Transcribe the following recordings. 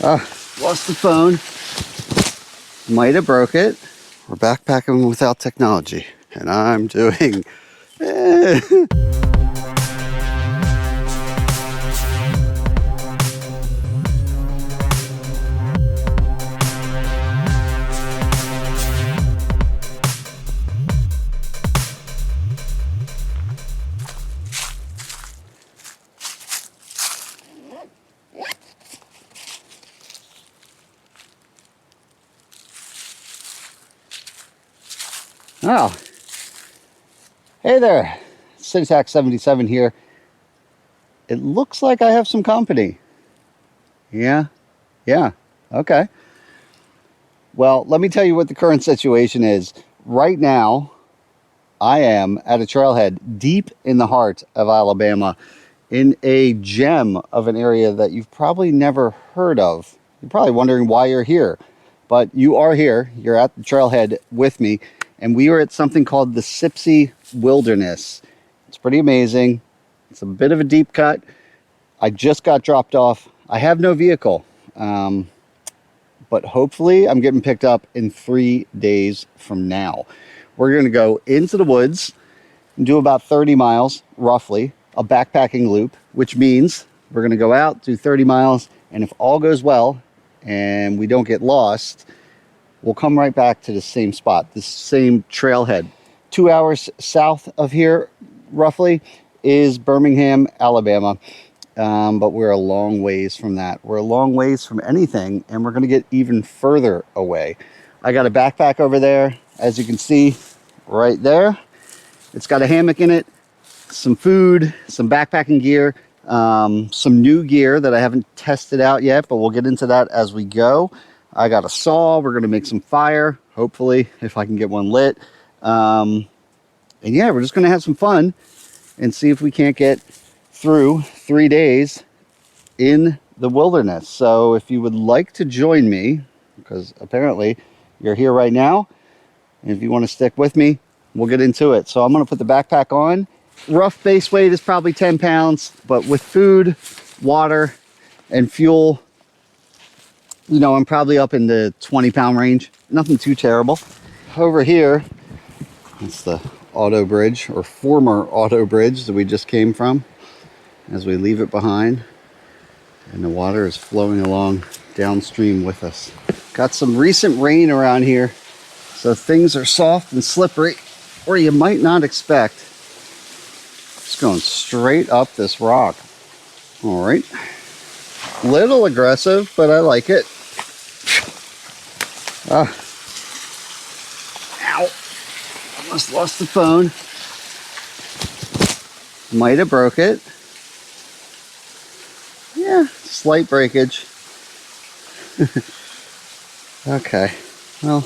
Lost the phone. Might have broke it. We're backpacking without technology, and I'm doing Oh, hey there, Syntax77 here. It looks like I have some company. Yeah, okay. Well, let me tell you what the current situation is. Right now, I am at a trailhead deep in the heart of Alabama in a gem of an area that you've probably never heard of. You're probably wondering why you're here, but you are here. You're at the trailhead with me. And we are at something called the Sipsey Wilderness. It's pretty amazing. It's a bit of a deep cut. I just got dropped off. I have no vehicle, but hopefully I'm getting picked up in 3 days from now. We're going to go into the woods and do about 30 miles, roughly, a backpacking loop, which means we're going to go out, do 30 miles, and if all goes well and we don't get lost, we'll come right back to the same spot, the same trailhead. 2 hours south of here, roughly, is Birmingham, Alabama. But we're a long ways from that. We're a long ways from anything, and we're going to get even further away. I got a backpack over there, as you can see, right there. It's got a hammock in it, some food, some backpacking gear, some new gear that I haven't tested out yet, but we'll get into that as we go. I got a saw. We're going to make some fire, hopefully, if I can get one lit. And yeah, we're just going to have some fun and see if we can't get through 3 days in the wilderness. So if you would like to join me, because apparently you're here right now, and if you want to stick with me, we'll get into it. So I'm going to put the backpack on. Rough base weight is probably 10 pounds, but with food, water, and fuel, you know, I'm probably up in the 20-pound range. Nothing too terrible. Over here, that's the auto bridge, or former auto bridge that we just came from, as we leave it behind. And the water is flowing along downstream with us. Got some recent rain around here, so things are soft and slippery, or you might not expect. Just going straight up this rock. All right. Little aggressive, but I like it. Ow. Almost lost the phone. Might have broke it. Yeah, slight breakage. Okay, well,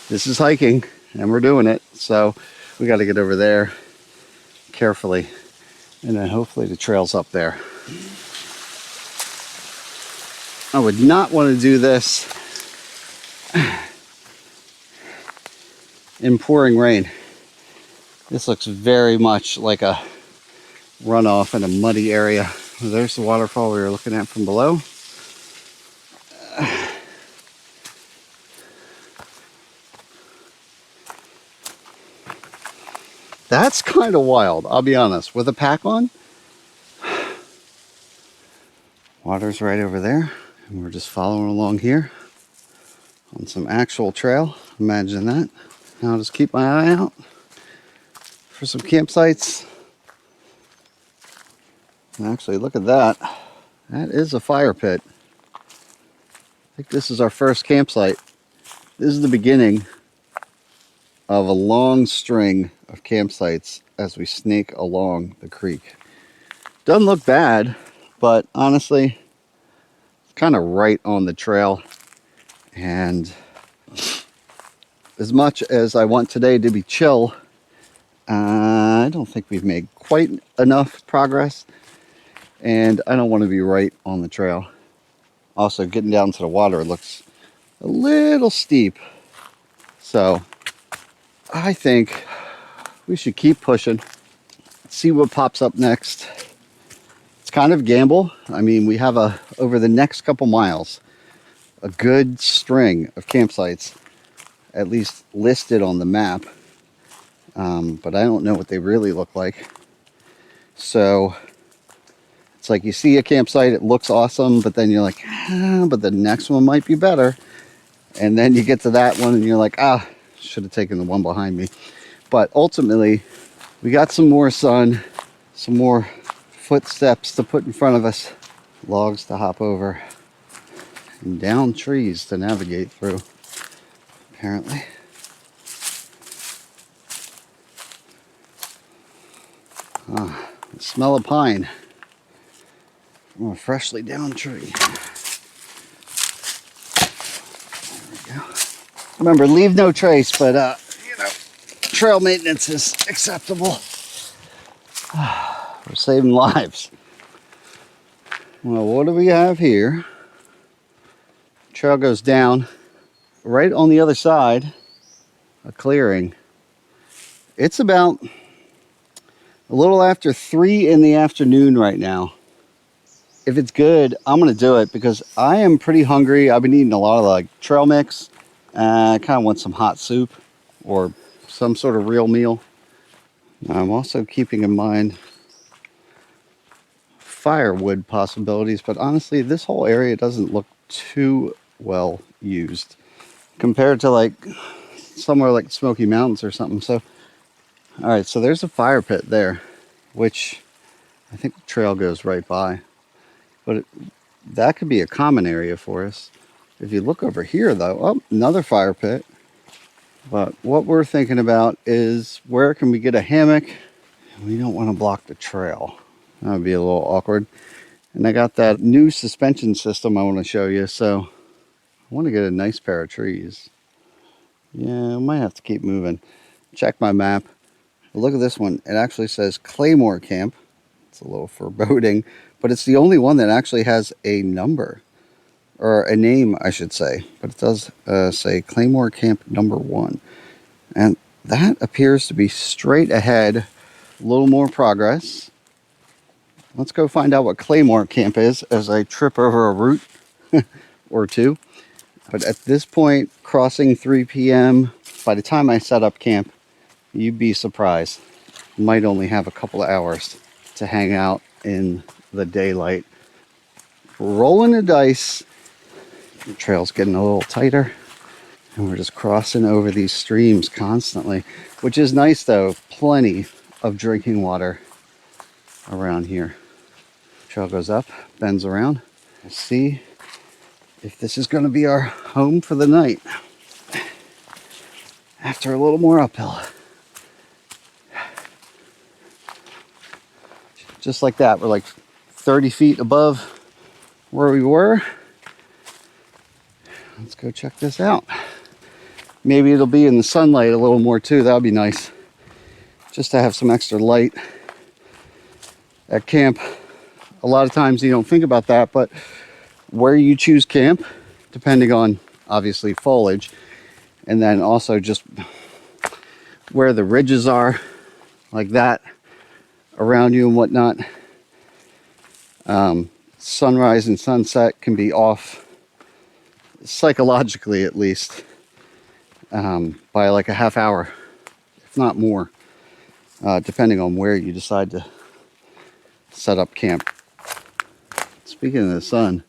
this is hiking and we're doing it, so we got to get over there carefully, and then hopefully the trail's up there. I would not want to do this in pouring rain. This looks very much like a runoff in a muddy area. There's the waterfall we were looking at from below. That's kind of wild, I'll be honest. With a pack on, water's right over there, and we're just following along here on some actual trail. Imagine that. Now I'll just keep my eye out for some campsites. And actually, look at that. That is a fire pit. I think this is our first campsite. This is the beginning of a long string of campsites as we snake along the creek. Doesn't look bad, but honestly, it's kind of right on the trail. And as much as I want today to be chill, I don't think we've made quite enough progress, and I don't want to be right on the trail. Also, getting down to the water looks a little steep, so I think we should keep pushing, see what pops up next. It's kind of a gamble. I mean, we have over the next couple miles, a good string of campsites, at least listed on the map. But I don't know what they really look like. So it's like you see a campsite, it looks awesome, but then you're like, but the next one might be better. And then you get to that one and you're like, should have taken the one behind me. But ultimately, we got some more sun, some more footsteps to put in front of us, logs to hop over, and down trees to navigate through, apparently. The smell of pine from a freshly downed tree. There we go. Remember, leave no trace, but trail maintenance is acceptable. We're saving lives. Well, what do we have here? Trail goes down right on the other side, a clearing. It's about a little after 3 in the afternoon right now. If it's good, I'm gonna do it because I am pretty hungry. I've been eating a lot of like trail mix. I kind of want some hot soup or some sort of real meal. I'm also keeping in mind firewood possibilities, but honestly, this whole area doesn't look too well used compared to like somewhere like Smoky Mountains or something. So, all right, so there's a fire pit there, which I think the trail goes right by, but that could be a common area for us. If you look over here though, another fire pit. But what we're thinking about is where can we get a hammock? We don't want to block the trail. That would be a little awkward. And I got that new suspension system I want to show you. So I want to get a nice pair of trees. Yeah, I might have to keep moving. Check my map. Look at this one. It actually says Claymore Camp. It's a little foreboding, but it's the only one that actually has a number. Or a name, I should say. But it does say Claymore Camp number 1. And that appears to be straight ahead. A little more progress. Let's go find out what Claymore Camp is as I trip over a root or two. But at this point, crossing 3 p.m., by the time I set up camp, you'd be surprised. Might only have a couple of hours to hang out in the daylight. Rolling the dice. The trail's getting a little tighter. And we're just crossing over these streams constantly, which is nice though. Plenty of drinking water around here. Trail goes up, bends around. We'll see if this is going to be our home for the night after a little more uphill. Just like that, we're like 30 feet above where we were. Let's go check this out. Maybe it'll be in the sunlight a little more too. That would be nice. Just to have some extra light at camp. A lot of times you don't think about that, but where you choose camp, depending on obviously foliage, and then also just where the ridges are, like that, around you and whatnot. Sunrise and sunset can be off, psychologically at least, by like a half hour, if not more, depending on where you decide to set up camp. Speaking of the sun,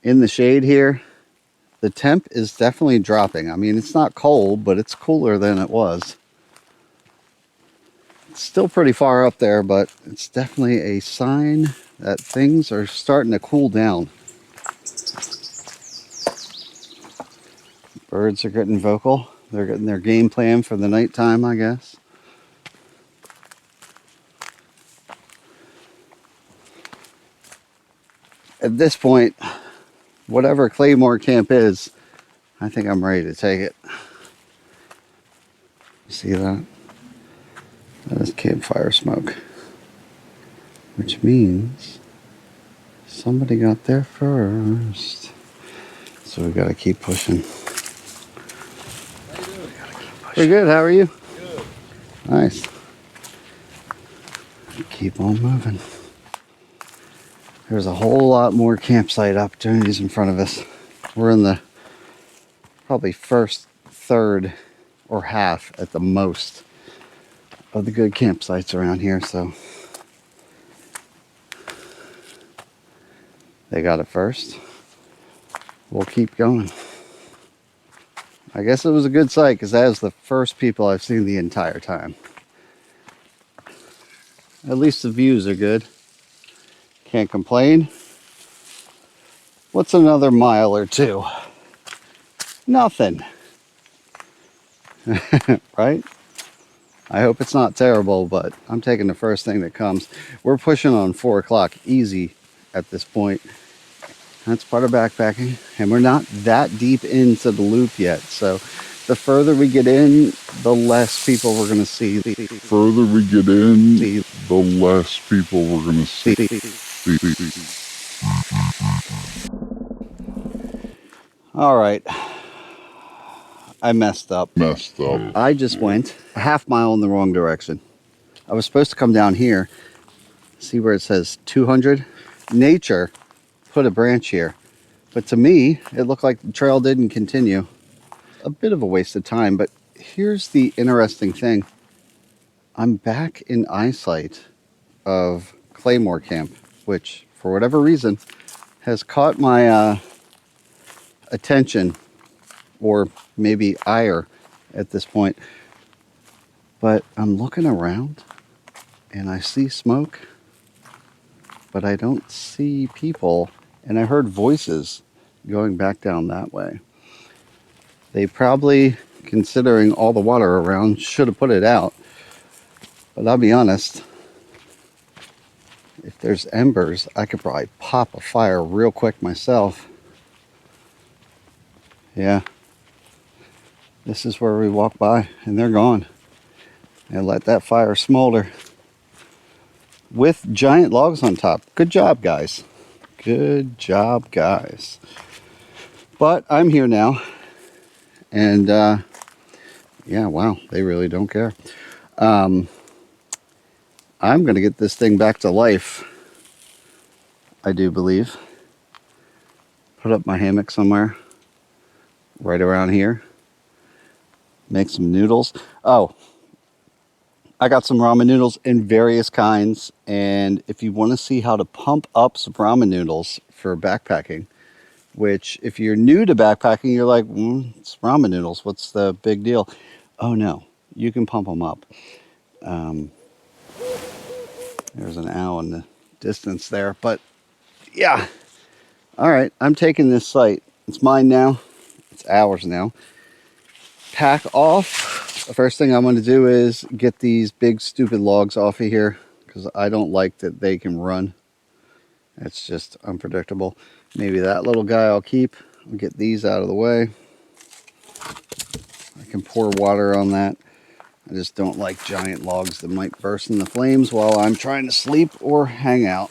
in the shade here, the temp is definitely dropping. I mean, it's not cold, but it's cooler than it was. It's still pretty far up there, but it's definitely a sign that things are starting to cool down. Birds are getting vocal. They're getting their game plan for the nighttime, I guess. At this point, whatever Claymore Camp is, I think I'm ready to take it. See that? That is campfire smoke. Which means somebody got there first. So we gotta keep pushing. Pretty good, how are you? Good. Nice. Keep on moving. There's a whole lot more campsite opportunities in front of us. We're in the probably first third or half at the most of the good campsites around here, so they got it first. We'll keep going. I guess it was a good site because that is the first people I've seen the entire time. At least the views are good. Can't complain. What's another mile or two? Nothing. Right? I hope it's not terrible, but I'm taking the first thing that comes. We're pushing on 4 o'clock easy at this point. That's part of backpacking, and we're not that deep into the loop yet, so the further we get in, the less people we're going to see. The further we get in, the less people we're going to see. All right. I messed up. I just went a half mile in the wrong direction. I was supposed to come down here. See where it says 200? Nature put a branch here. But to me, it looked like the trail didn't continue. A bit of a waste of time, but here's the interesting thing. I'm back in eyesight of Claymore Camp, which, for whatever reason, has caught my attention, or maybe ire at this point. But I'm looking around, and I see smoke, but I don't see people, and I heard voices going back down that way. They probably, considering all the water around, should have put it out. But I'll be honest, if there's embers, I could probably pop a fire real quick myself. Yeah. This is where we walk by, and they're gone. And let that fire smolder. With giant logs on top. Good job, guys. Good job, guys. But I'm here now. And, yeah, wow, they really don't care. I'm going to get this thing back to life, I do believe. Put up my hammock somewhere. Right around here. Make some noodles. Oh, I got some ramen noodles in various kinds. And if you want to see how to pump up some ramen noodles for backpacking, which if you're new to backpacking, you're like, it's ramen noodles. What's the big deal? Oh, no. You can pump them up. There's an owl in the distance there. But, yeah. All right. I'm taking this site. It's mine now. It's ours now. Pack off. The first thing I'm going to do is get these big, stupid logs off of here because I don't like that they can run. It's just unpredictable. Maybe that little guy I'll keep. I'll get these out of the way. I can pour water on that. I just don't like giant logs that might burst into flames while I'm trying to sleep or hang out.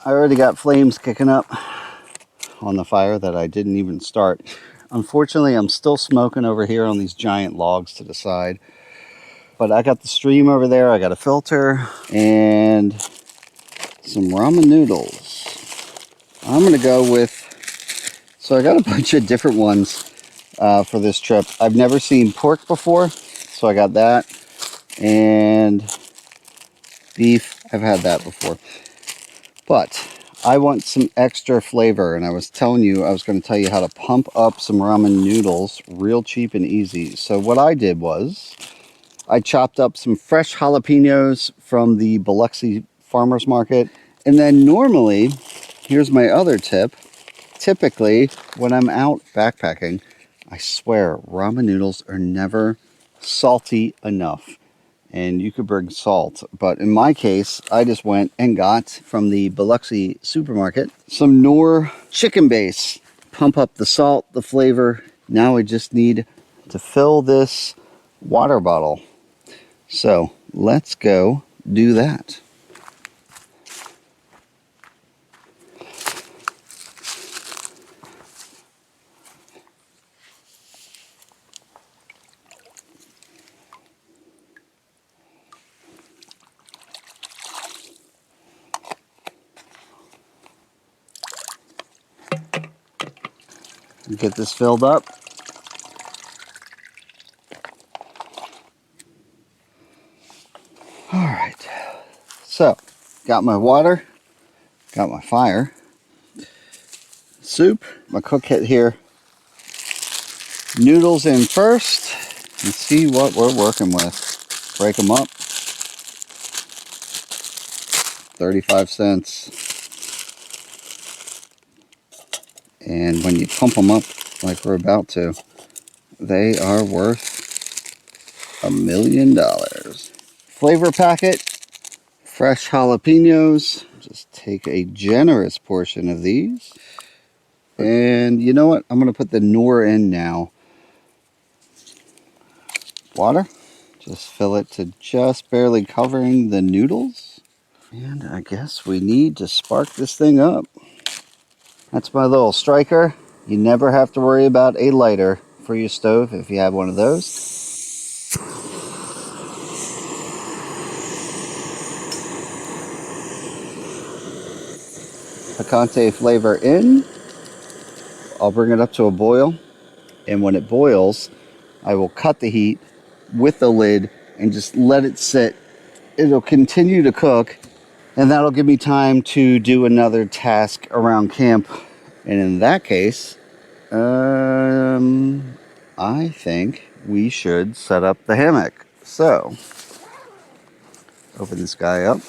I already got flames kicking up on the fire that I didn't even start. Unfortunately, I'm still smoking over here on these giant logs to the side. But I got the stream over there. I got a filter and some ramen noodles. I'm going to go with... So I got a bunch of different ones for this trip. I've never seen pork before, so I got that. And beef, I've had that before. But I want some extra flavor, and I was telling you, I was going to tell you how to pump up some ramen noodles real cheap and easy. So what I did was I chopped up some fresh jalapenos from the Biloxi Farmers Market. And then normally, here's my other tip. Typically, when I'm out backpacking, I swear ramen noodles are never salty enough. And you could bring salt, but in my case, I just went and got from the Biloxi supermarket some Knorr chicken base. Pump up the salt, the flavor. Now I just need to fill this water bottle. So let's go do that. Get this filled up. All right, so got my water, got my fire, soup, my cook kit here. Noodles in first and see what we're working with. Break them up. 35 cents. And when you pump them up like we're about to, they are worth $1 million. Flavor packet, fresh jalapenos. Just take a generous portion of these. And you know what? I'm going to put the Knorr in now. Water. Just fill it to just barely covering the noodles. And I guess we need to spark this thing up. That's my little striker. You never have to worry about a lighter for your stove if you have one of those. Picante flavor in. I'll bring it up to a boil. And when it boils, I will cut the heat with the lid and just let it sit. It'll continue to cook, and that'll give me time to do another task around camp. And in that case, I think we should set up the hammock. So, open this guy up.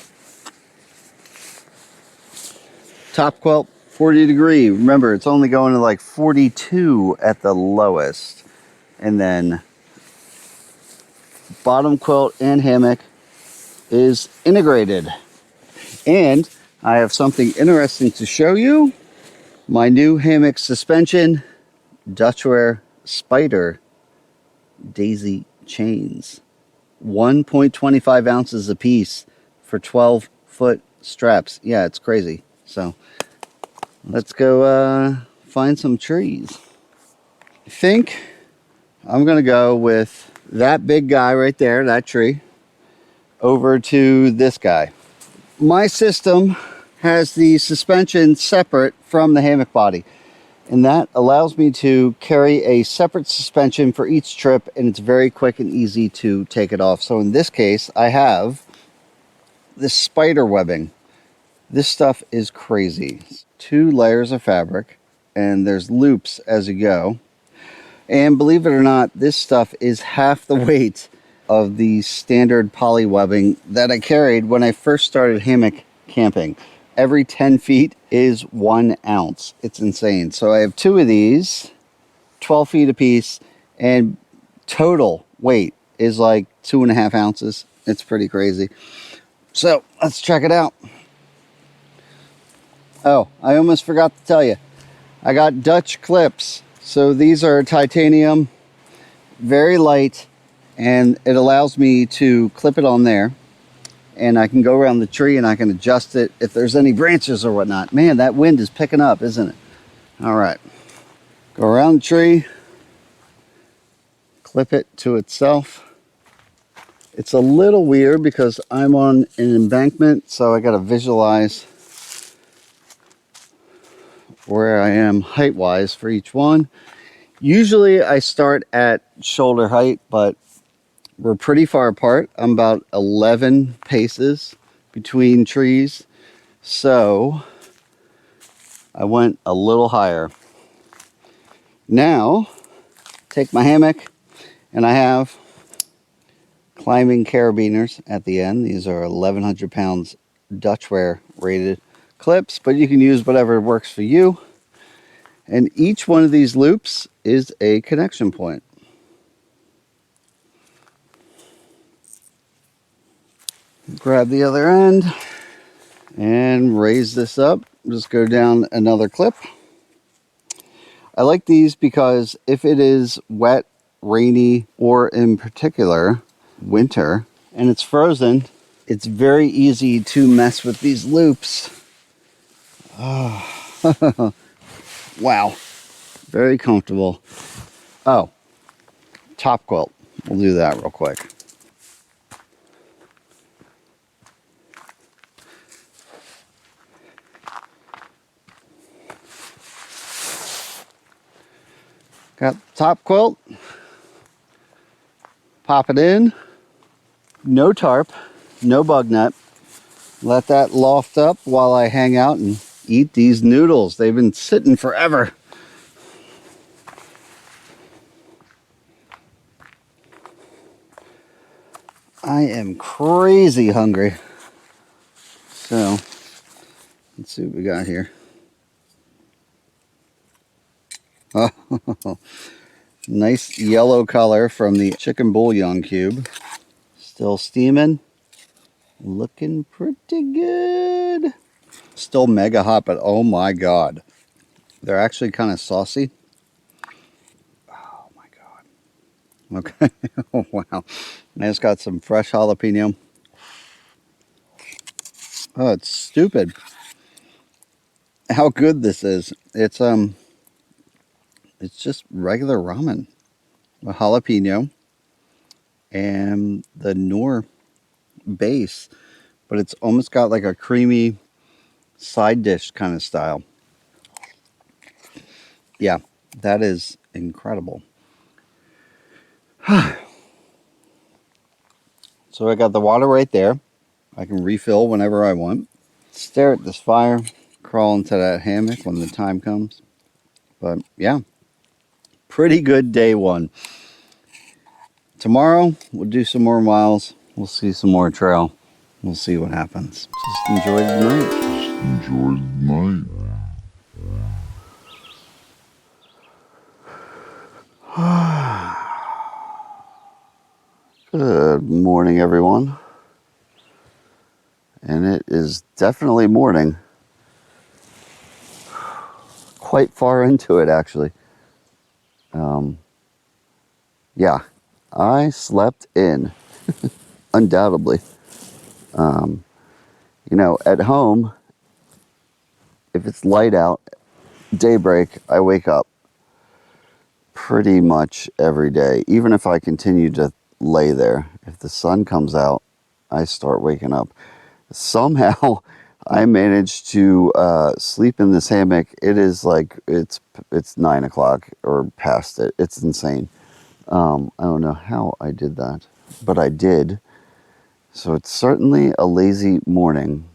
Top quilt, 40 degree. Remember, it's only going to like 42 at the lowest. And then bottom quilt and hammock is integrated. And I have something interesting to show you. My new hammock suspension, Dutchware Spider daisy chains. 1.25 ounces a piece for 12-foot straps. Yeah, it's crazy. So let's go find some trees. I think I'm going to go with that big guy right there, that tree, over to this guy. My system has the suspension separate from the hammock body, and that allows me to carry a separate suspension for each trip, and it's very quick and easy to take it off. So in this case, I have this spider webbing. This stuff is crazy. 2 layers of fabric, and there's loops as you go. And believe it or not, this stuff is half the weight of the standard poly webbing that I carried when I first started hammock camping. Every 10 feet is 1 ounce. It's insane. So I have 2 of these, 12 feet a piece, and total weight is like 2.5 ounces. It's pretty crazy. So let's check it out. Oh, I almost forgot to tell you. I got Dutch clips. So these are titanium, very light, and it allows me to clip it on there. And I can go around the tree and I can adjust it if there's any branches or whatnot. Man, that wind is picking up, isn't it? All right. Go around the tree, clip it to itself. It's a little weird because I'm on an embankment, so I got to visualize where I am height-wise for each one. Usually I start at shoulder height, but we're pretty far apart. I'm about 11 paces between trees, so I went a little higher. Now, take my hammock, and I have climbing carabiners at the end. These are 1,100 pounds Dutchware rated clips, but you can use whatever works for you. And each one of these loops is a connection point. Grab the other end and raise this up. Just go down another clip. I like these because if it is wet, rainy, or in particular winter, and it's frozen, it's very easy to mess with these loops. Oh. Wow, very comfortable. Oh, top quilt. We'll do that real quick. Got the top quilt. Pop it in. No tarp, no bug net. Let that loft up while I hang out and eat these noodles. They've been sitting forever. I am crazy hungry. So, let's see what we got here. Oh, nice yellow color from the chicken bouillon cube. Still steaming. Looking pretty good. Still mega hot, but oh my god. They're actually kind of saucy. Oh my god. Okay. Oh wow. I just got some fresh jalapeno. Oh, it's stupid how good this is. It's just regular ramen with jalapeno and the Knorr base, but it's almost got like a creamy side dish kind of style. Yeah, that is incredible. So I got the water right there. I can refill whenever I want. Stare at this fire, crawl into that hammock when the time comes. But yeah, pretty good day one. Tomorrow we'll do some more miles. We'll see some more trail. We'll see what happens. Just enjoy the night. Just enjoy the night. Good morning, everyone. And it is definitely morning. Quite far into it, actually. Yeah, I slept in, undoubtedly. You know, at home, if it's light out, daybreak, I wake up pretty much every day. Even if I continue to lay there, if the sun comes out, I start waking up. Somehow, I managed to sleep in this hammock. It is like, it's 9 o'clock or past it. It's insane. I don't know how I did that, but I did. So it's certainly a lazy morning.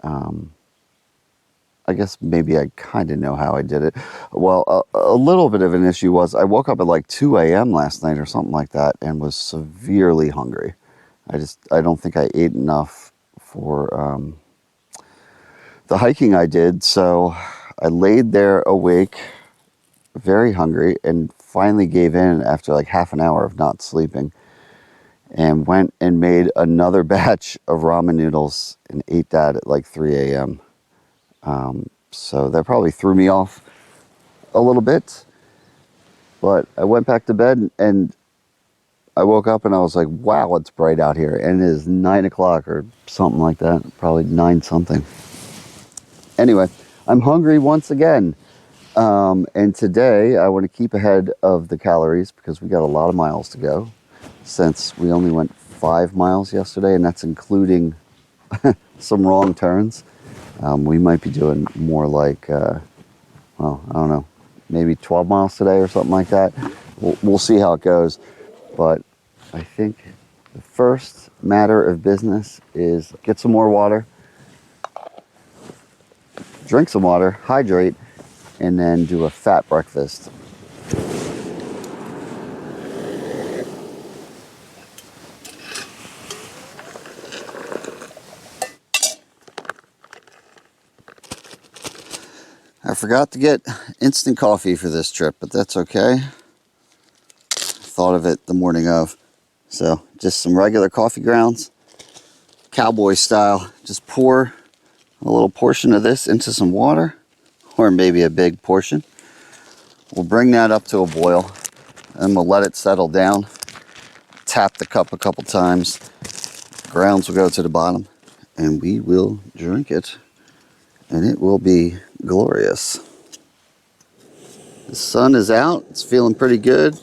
I guess maybe I kind of know how I did it. Well, a little bit of an issue was I woke up at like 2 a.m. last night or something like that and was severely hungry. I don't think I ate enough for the hiking I did. So I laid there awake, very hungry, and finally gave in after like half an hour of not sleeping. And went and made another batch of ramen noodles and ate that at like 3 a.m. So that probably threw me off a little bit. But I went back to bed and I woke up and I was like, wow, it's bright out here. And it is 9 o'clock or something like that. Probably 9 something. Anyway, I'm hungry once again. And today I want to keep ahead of the calories because we got a lot of miles to go. Since we only went 5 miles yesterday, and that's including some wrong turns. We might be doing more like, well, I don't know, maybe 12 miles today or something like that. We'll see how it goes. But I think the first matter of business is get some more water, drink some water, hydrate, and then do a fat breakfast. I forgot to get instant coffee for this trip, but that's okay. Thought of it the morning of. So just some regular coffee grounds, cowboy style. Just pour a little portion of this into some water, or maybe a big portion. We'll bring that up to a boil, and we'll let it settle down. Tap the cup a couple times. Grounds will go to the bottom, and we will drink it, and it will be glorious. The sun is out. It's feeling pretty good.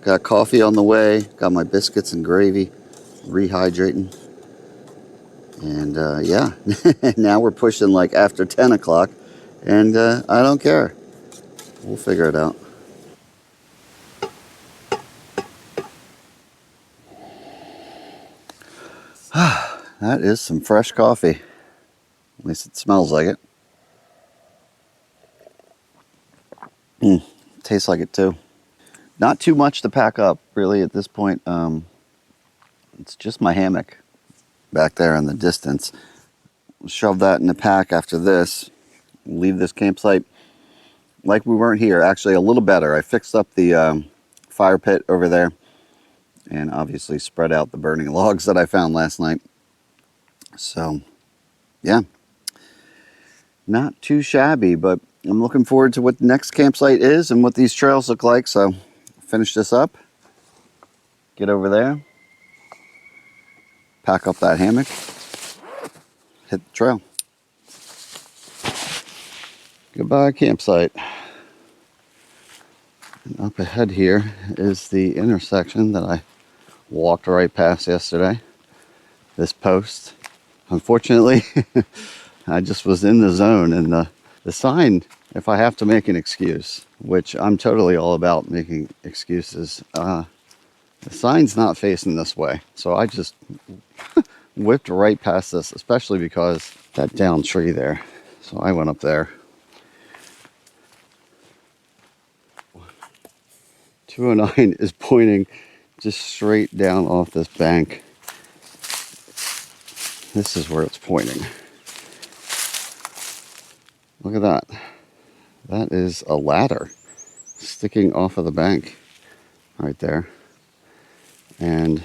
Got coffee on the way. Got my biscuits and gravy, rehydrating. And yeah, now we're pushing like after 10 o'clock, and I don't care. We'll figure it out. That is some fresh coffee. At least it smells like it. Tastes like it too. Not too much to pack up, really, at this point. It's just my hammock back there in the distance. We'll shove that in the pack after this. Leave this campsite like we weren't here. Actually, a little better. I fixed up the fire pit over there, and obviously spread out the burning logs that I found last night. So, yeah. Not too shabby, but I'm looking forward to what the next campsite is and what these trails look like. So, finish this up, get over there, pack up that hammock, hit the trail. Goodbye, campsite. And up ahead here is the intersection that I walked right past yesterday. This post. Unfortunately, I just was in the zone, and the sign, if I have to make an excuse, which I'm totally all about making excuses, the sign's not facing this way. So I just whipped right past this, especially because that down tree there. So I went up there. 209 is pointing just straight down off this bank. This is where it's pointing. Look at that. That is a ladder sticking off of the bank right there. And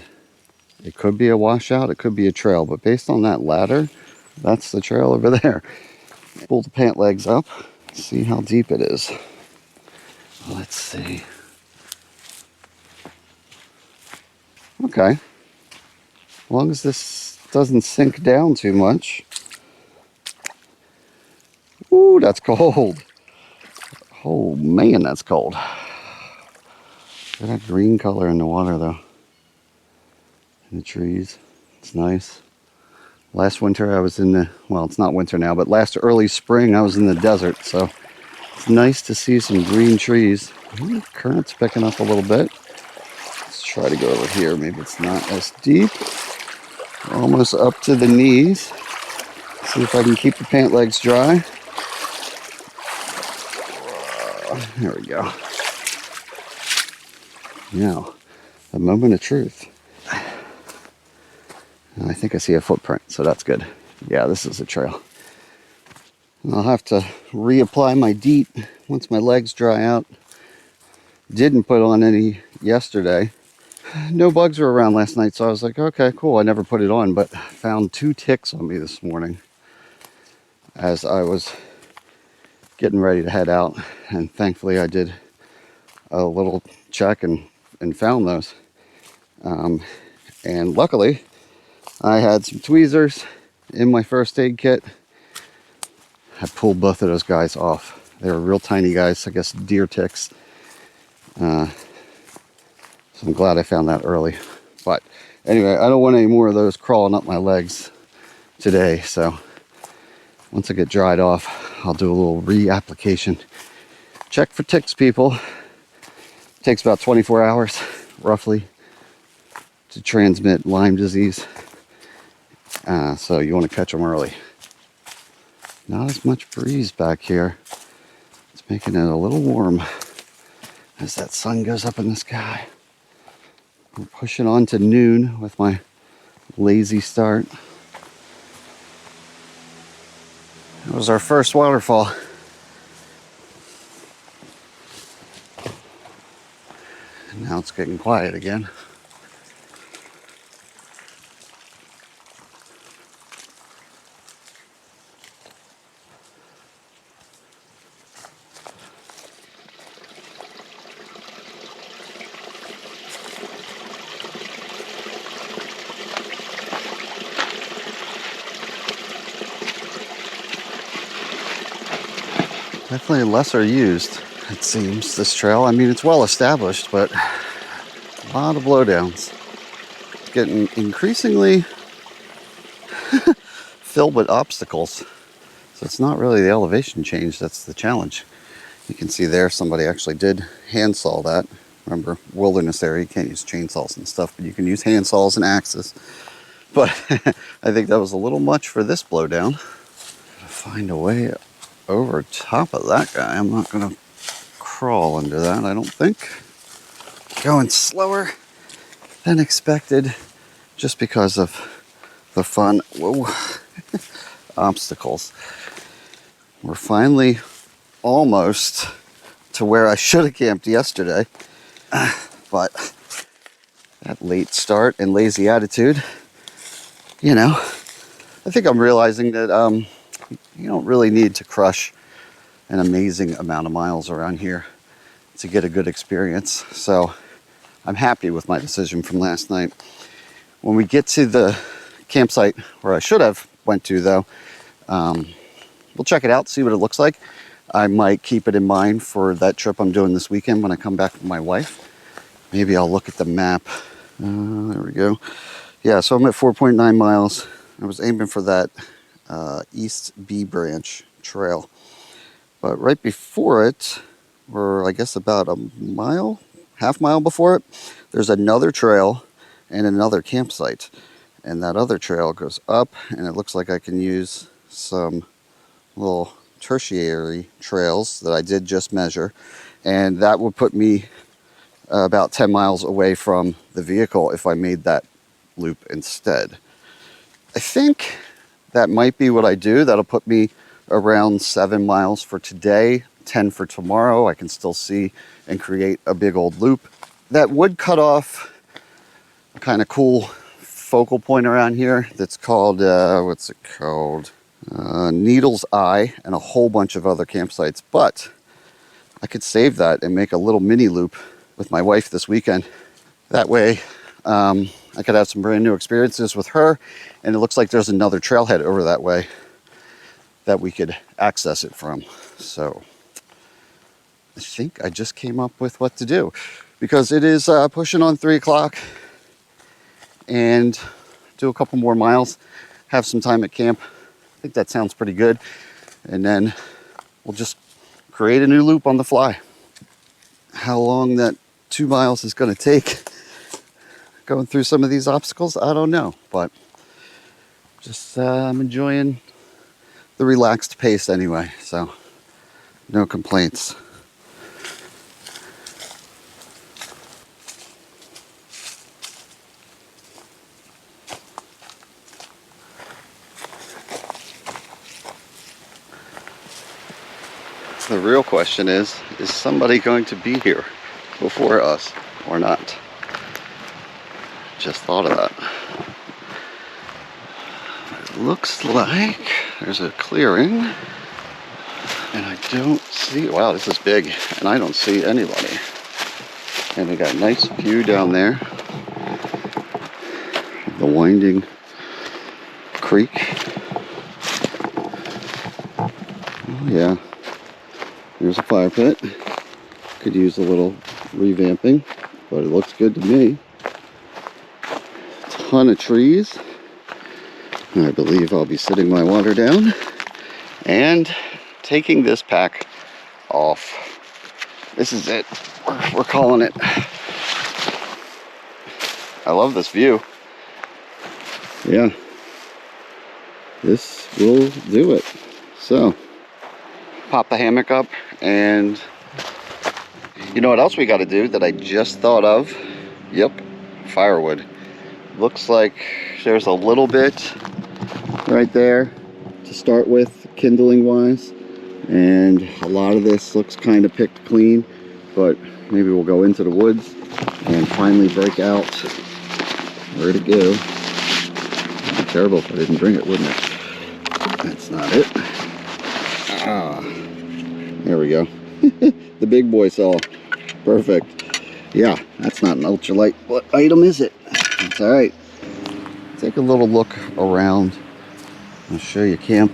it could be a washout, it could be a trail, but based on that ladder, that's the trail over there. Pull the pant legs up, see how deep it is. Let's see. Okay. As long as this doesn't sink down too much. Ooh, that's cold. Oh man, that's cold. Got that green color in the water though. In the trees. It's nice. Last winter I was in the, well, it's not winter now, but last early spring I was in the desert, so it's nice to see some green trees. Ooh, current's picking up a little bit. Let's try to go over here. Maybe it's not as deep. Almost up to the knees. See if I can keep the pant legs dry. There we go. Now, the moment of truth. I think I see a footprint, so that's good. Yeah, this is a trail. I'll have to reapply my DEET once my legs dry out. Didn't put on any yesterday. No bugs were around last night, so I was like, okay, cool. I never put it on, but found 2 ticks on me this morning as I was getting ready to head out. And thankfully I did a little check and found those. And luckily I had some tweezers in my first aid kit. I pulled both of those guys off. They were real tiny guys, I guess deer ticks. So I'm glad I found that early. But anyway, I don't want any more of those crawling up my legs today. So once I get dried off, I'll do a little reapplication. Check for ticks, people. It takes about 24 hours, roughly, to transmit Lyme disease. So you want to catch them early. Not as much breeze back here. It's making it a little warm as that sun goes up in the sky. We're pushing on to noon with my lazy start. That was our first waterfall. And now it's getting quiet again. Definitely lesser used, it seems, this trail. I mean, it's well established, but a lot of blowdowns. It's getting increasingly filled with obstacles. So it's not really the elevation change that's the challenge. You can see there somebody actually did handsaw that. Remember, wilderness area, you can't use chainsaws and stuff, but you can use handsaws and axes. But I think that was a little much for this blowdown. Gotta find a way over top of that guy. I'm not gonna crawl under that, I don't think. Going slower than expected just because of the fun obstacles. We're finally almost to where I should have camped yesterday, but that late start and lazy attitude, you know, I think I'm realizing that you don't really need to crush an amazing amount of miles around here to get a good experience. So I'm happy with my decision from last night. When we get to the campsite where I should have went to, though, we'll check it out, see what it looks like. I might keep it in mind for that trip I'm doing this weekend when I come back with my wife. Maybe I'll look at the map. There we go. Yeah, so I'm at 4.9 miles. I was aiming for that East B Branch trail. But right before it, or I guess about a mile, half mile before it, there's another trail and another campsite. And that other trail goes up, and it looks like I can use some little tertiary trails that I did just measure, and that would put me about 10 miles away from the vehicle if I made that loop instead. I think that might be what I do. That'll put me around 7 miles for today, 10 for tomorrow. I can still see and create a big old loop. That would cut off a kind of cool focal point around here that's called, what's it called? Needle's Eye, and a whole bunch of other campsites, but I could save that and make a little mini loop with my wife this weekend. That way I could have some brand new experiences with her, and it looks like there's another trailhead over that way that we could access it from. So I think I just came up with what to do, because it is pushing on 3 o'clock, and do a couple more miles, have some time at camp. I think that sounds pretty good. And then we'll just create a new loop on the fly. How long that 2 miles is going to take going through some of these obstacles, I don't know. But just I'm enjoying the relaxed pace anyway. So no complaints. The real question is somebody going to be here before us or not? Just thought of that. It looks like there's a clearing, and I don't see, wow, this is big, and I don't see anybody. And we got a nice view down there. The winding creek. Oh yeah. There's a fire pit. Could use a little revamping, but it looks good to me. Ton of trees. I believe I'll be sitting my water down and taking this pack off. This is it. We're calling it. I love this view. Yeah. This will do it. So, pop the hammock up, and you know what else we got to do that I just thought of? Yep, firewood. Looks like there's a little bit right there to start with, kindling wise, and a lot of this looks kind of picked clean, but maybe we'll go into the woods and finally break out where to go. It'd be terrible if I didn't bring it, wouldn't it? That's not it. There we go. The big boy saw. Perfect. Yeah, that's not an ultralight. What item is it? It's all right. Take a little look around. I'll show you camp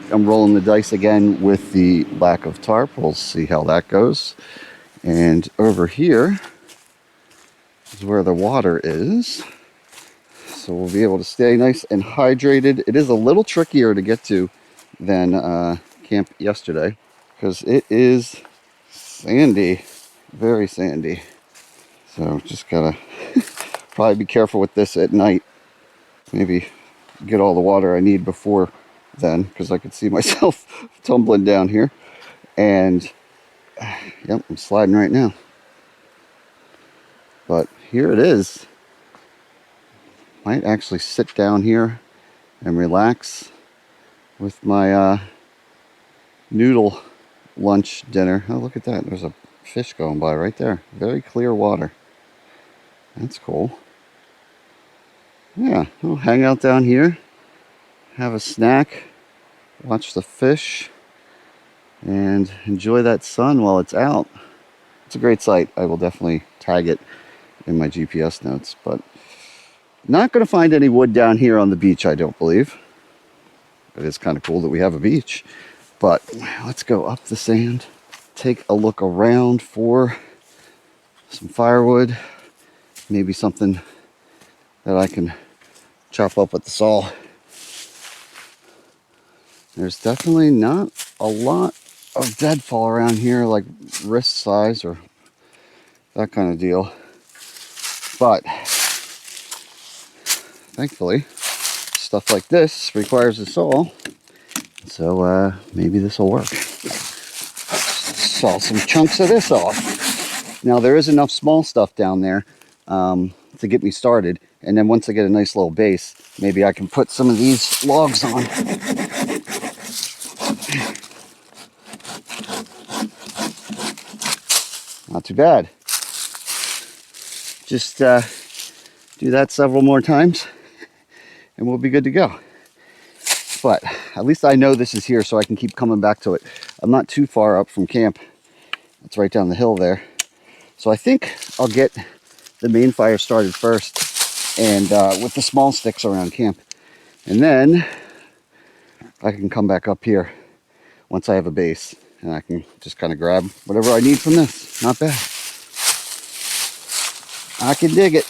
I'm rolling the dice again with the lack of tarp. We'll see how that goes. And over here is where the water is. So we'll be able to stay nice and hydrated. It is a little trickier to get to than camp yesterday because it is sandy, very sandy. So just gotta probably be careful with this at night. Maybe get all the water I need before then, because I could see myself tumbling down here. And yep, I'm sliding right now. But here it is. Might actually sit down here and relax with my noodle lunch dinner. Oh, look at that. There's a fish going by right there. Very clear water. That's cool. Yeah, I'll hang out down here, have a snack, watch the fish, and enjoy that sun while it's out. It's a great sight. I will definitely tag it in my GPS notes, but not going to find any wood down here on the beach, I don't believe. It is kind of cool that we have a beach, but let's go up the sand, take a look around for some firewood, maybe something that I can chop up with the saw. There's definitely not a lot of deadfall around here, like wrist size or that kind of deal. But thankfully, stuff like this requires a saw. So maybe this will work. Saw some chunks of this off. Now there is enough small stuff down there to get me started. And then once I get a nice little base, maybe I can put some of these logs on. Not too bad. Just do that several more times and we'll be good to go. But at least I know this is here so I can keep coming back to it. I'm not too far up from camp. It's right down the hill there. So I think I'll get the main fire started first and with the small sticks around camp. And then I can come back up here once I have a base and I can just kind of grab whatever I need from this. Not bad. I can dig it.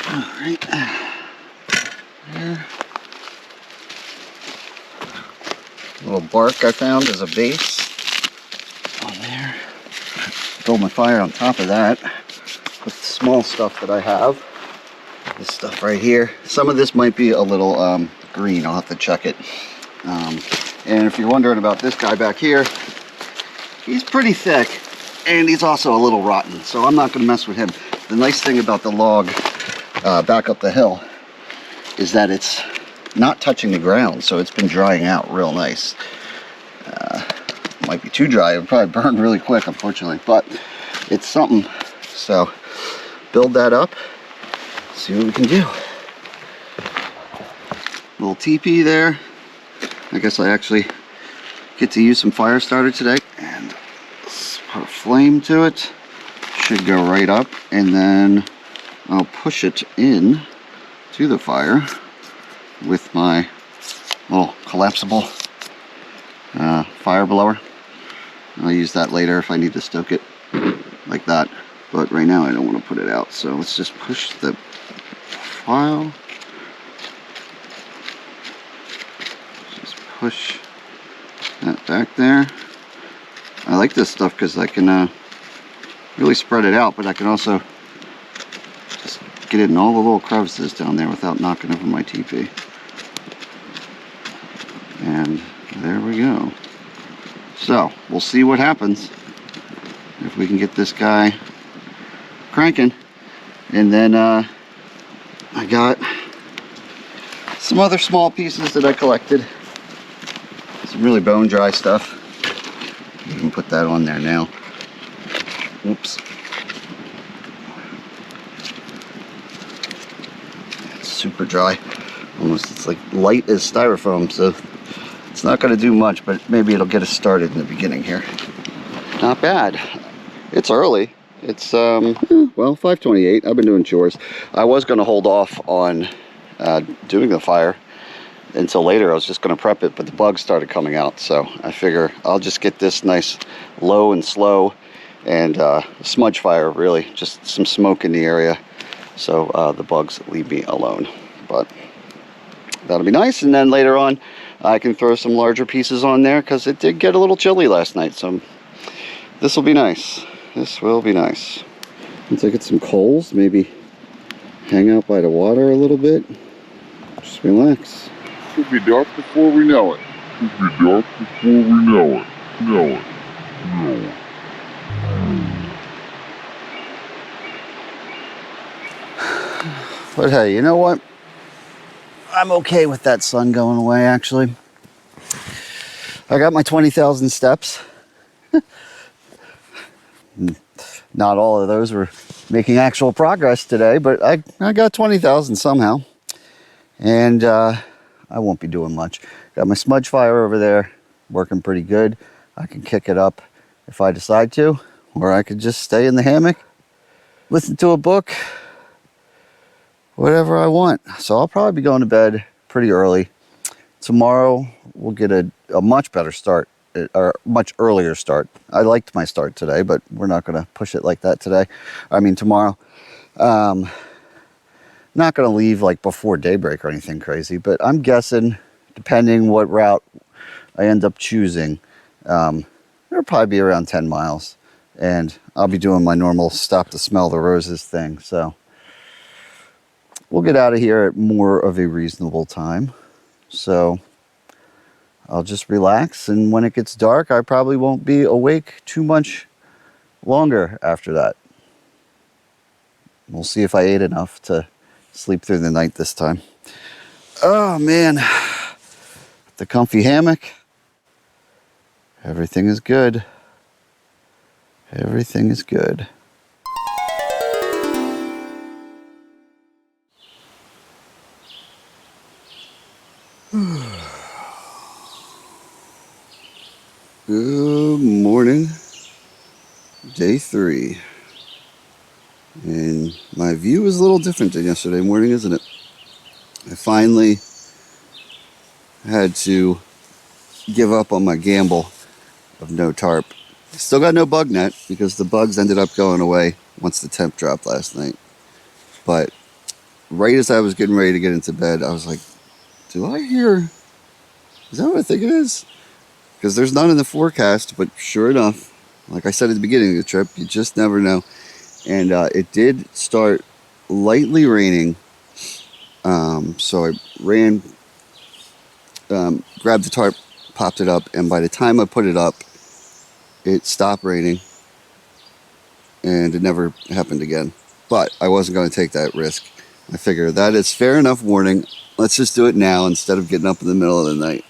All right. There. A little bark I found as a base on there. Build my fire on top of that with the small stuff that I have. This stuff right here. Some of this might be a little green. I'll have to check it. And if you're wondering about this guy back here, he's pretty thick and he's also a little rotten, so I'm not going to mess with him. The nice thing about the log back up the hill is that it's not touching the ground, so it's been drying out real nice. Might be too dry. It would probably burn really quick, unfortunately, but it's something. So build that up, see what we can do. Little teepee there. I guess I actually get to use some fire starter today. And let's put a flame to it. Should go right up, and then I'll push it in to the fire with my little collapsible fire blower. I'll use that later if I need to stoke it like that, but right now I don't want to put it out, so let's just push the file. Just push that back there. I like this stuff because I can really spread it out, but I can also just get it in all the little crevices down there without knocking over my teepee. And there we go. So we'll see what happens if we can get this guy cranking. And then I got some other small pieces that I collected. Some really bone dry stuff. You can put that on there now. Oops. It's super dry. Almost, it's like light as styrofoam, so it's not going to do much, but maybe it'll get us started in the beginning here. Not bad. It's early. It's, well, 5:28. I've been doing chores. I was going to hold off on doing the fire until later. I was just going to prep it, but the bugs started coming out, so I figure I'll just get this nice low and slow and smudge fire, really, just some smoke in the area, so the bugs leave me alone. But that'll be nice, and then later on I can throw some larger pieces on there because it did get a little chilly last night, so this will be nice. This will be nice. Once I get some coals, maybe hang out by the water a little bit, just relax. Could be dark before we know it. Could be dark before we know it. Know it. Know it. But hey, you know what? I'm okay with that sun going away, actually. I got my 20,000 steps. Not all of those were making actual progress today, but I got 20,000 somehow. And I won't be doing much. Got my smudge fire over there, working pretty good. I can kick it up if I decide to, or I could just stay in the hammock, listen to a book, whatever I want. So I'll probably be going to bed pretty early. Tomorrow we'll get a much better start, or much earlier start. I liked my start today, but we're not going to push it like that today. I mean tomorrow. Not going to leave like before daybreak or anything crazy, but I'm guessing, depending what route I end up choosing, it'll probably be around 10 miles. And I'll be doing my normal stop to smell the roses thing. So we'll get out of here at more of a reasonable time. So I'll just relax, and when it gets dark, I probably won't be awake too much longer after that. We'll see if I ate enough to sleep through the night this time. Oh man, the comfy hammock. Everything is good. Everything is good. Good morning. Day 3. And my view is a little different than yesterday morning, isn't it? I finally had to give up on my gamble of no tarp. Still got no bug net because the bugs ended up going away once the temp dropped last night. But right as I was getting ready to get into bed, I was like, do I hear... Is that what I think it is? Because there's none in the forecast, but sure enough, like I said at the beginning of the trip, you just never know. And it did start lightly raining. So I ran, grabbed the tarp, popped it up, and by the time I put it up, it stopped raining. And it never happened again. But I wasn't going to take that risk. I figured that is fair enough warning. Let's just do it now instead of getting up in the middle of the night.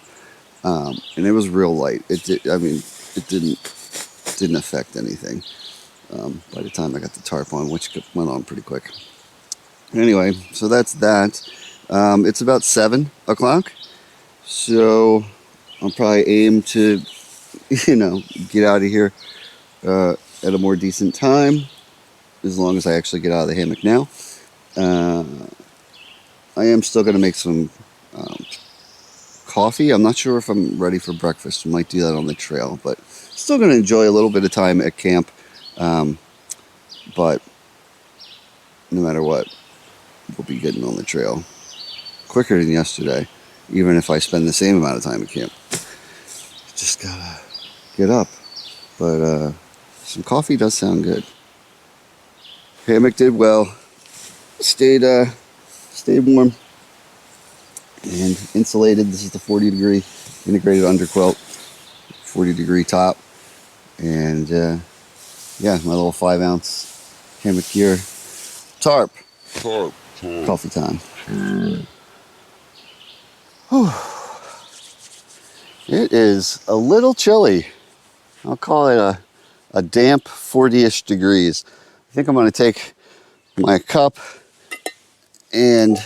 And it was real light. It didn't affect anything. By the time I got the tarp on, which went on pretty quick. Anyway, so that's that. It's about 7 o'clock, so I'll probably aim to, get out of here at a more decent time, as long as I actually get out of the hammock now. I am still going to make some coffee. I'm not sure if I'm ready for breakfast. We might do that on the trail, but still going to enjoy a little bit of time at camp. But no matter what, we'll be getting on the trail quicker than yesterday, even if I spend the same amount of time at camp. Just gotta get up. But some coffee does sound good. Hammock did well. Stayed warm and insulated. This is the 40-degree integrated underquilt, 40-degree top, and yeah, my little 5-ounce hammock gear tarp. Coffee time. Whew. It is a little chilly. I'll call it a damp 40-ish degrees. I think I'm going to take my cup and,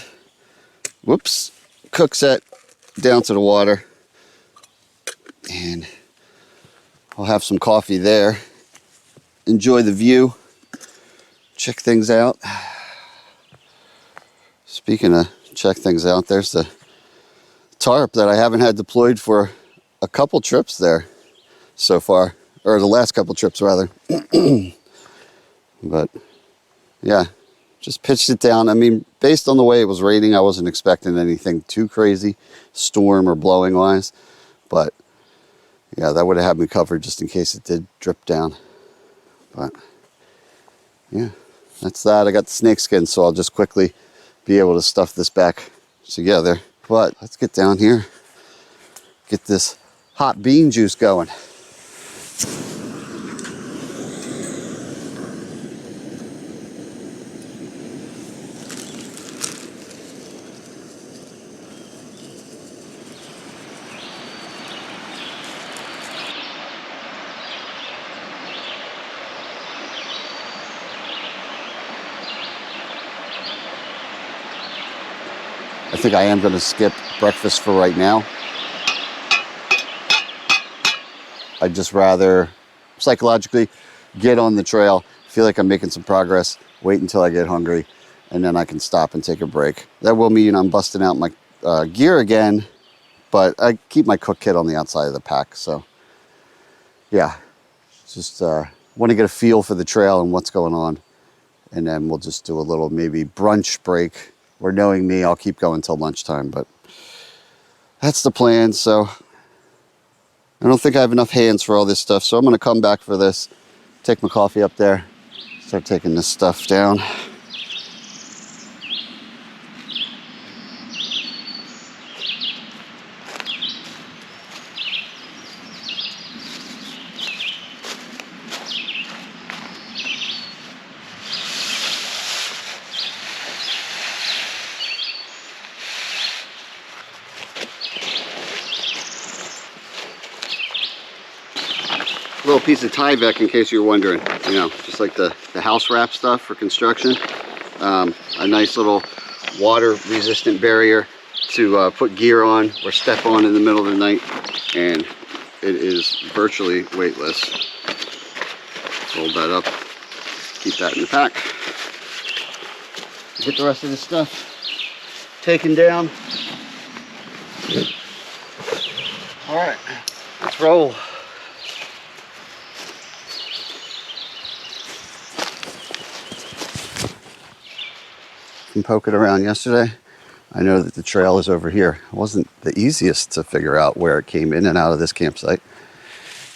whoops, cook set down to the water. And I'll have some coffee there. Enjoy the view. Check things out. Speaking of check things out. There's the tarp that I haven't had deployed for a couple trips there so far, or the last couple trips rather. But yeah, just pitched it down. I mean, based on the way it was raining, I wasn't expecting anything too crazy, storm or blowing wise. But yeah, that would have had me covered just in case it did drip down. But yeah, that's that. I got the snake skin, so I'll just quickly be able to stuff this back together. But let's get down here, get this hot bean juice going. I think I am going to skip breakfast for right now. I'd just rather psychologically get on the trail, feel like I'm making some progress, wait until I get hungry, and then I can stop and take a break. That will mean I'm busting out my gear again, but I keep my cook kit on the outside of the pack. So yeah, just want to get a feel for the trail and what's going on. And then we'll just do a little maybe brunch break. Or knowing me, I'll keep going till lunchtime, but that's the plan. So I don't think I have enough hands for all this stuff. So I'm going to come back for this, take my coffee up there, start taking this stuff down. Little piece of Tyvek in case you're wondering, you know, just like the house wrap stuff for construction. A nice little water resistant barrier to put gear on or step on in the middle of the night, and it is virtually weightless. Fold that up, keep that in the pack. Get the rest of this stuff taken down. All right, let's roll. From poking around yesterday, I know that the trail is over here. It wasn't the easiest to figure out where it came in and out of this campsite,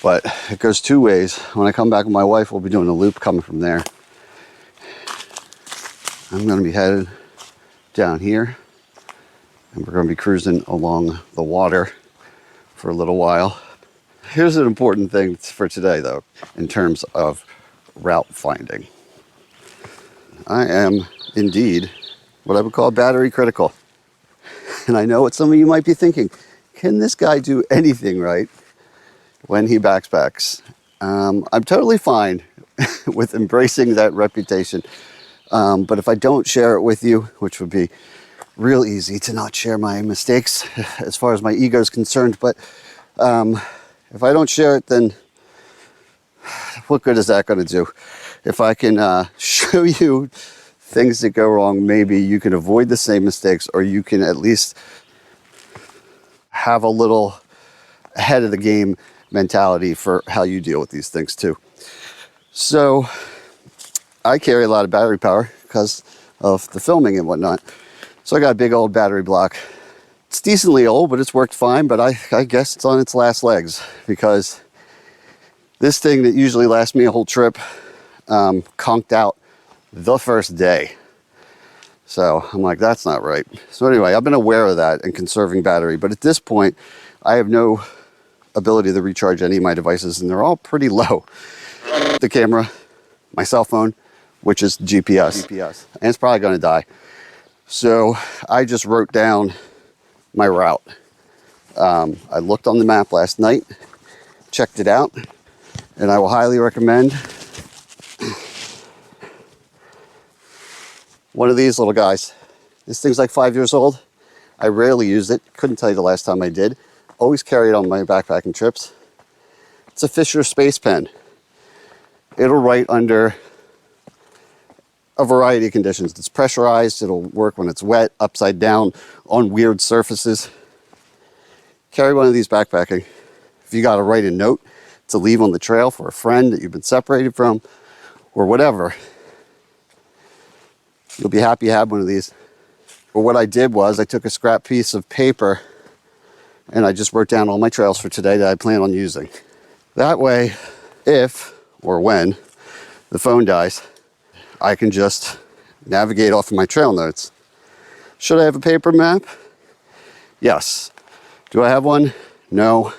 but it goes two ways. When I come back with my wife, we'll be doing a loop coming from there. I'm going to be headed down here, and we're going to be cruising along the water for a little while. Here's an important thing for today, though, in terms of route finding. I am indeed what I would call battery critical. And I know what some of you might be thinking. Can this guy do anything right when he backpacks? I'm totally fine with embracing that reputation. But if I don't share it with you, which would be real easy to not share my mistakes as far as my ego is concerned, but if I don't share it, then what good is that going to do? If I can show you things that go wrong, maybe you can avoid the same mistakes, or you can at least have a little ahead of the game mentality for how you deal with these things too. So I carry a lot of battery power because of the filming and whatnot. So I got a big old battery block. It's decently old, but it's worked fine, but I guess it's on its last legs, because this thing that usually lasts me a whole trip conked out the first day. So I'm like, that's not right. So anyway, I've been aware of that and conserving battery, but at this point I have no ability to recharge any of my devices, and they're all pretty low. The camera, my cell phone, which is GPS. And it's probably going to die. So I just wrote down my route. I looked on the map last night, checked it out, and I will highly recommend one of these little guys. This thing's like 5 years old. I rarely use it. Couldn't tell you the last time I did. Always carry it on my backpacking trips. It's a Fisher Space Pen. It'll write under a variety of conditions. It's pressurized, it'll work when it's wet, upside down, on weird surfaces. Carry one of these backpacking. If you got to write a note to leave on the trail for a friend that you've been separated from, or whatever, you'll be happy you had one of these. But what I did was I took a scrap piece of paper and I just wrote down all my trails for today that I plan on using. That way, if or when the phone dies, I can just navigate off of my trail notes. Should I have a paper map? Yes. Do I have one? No.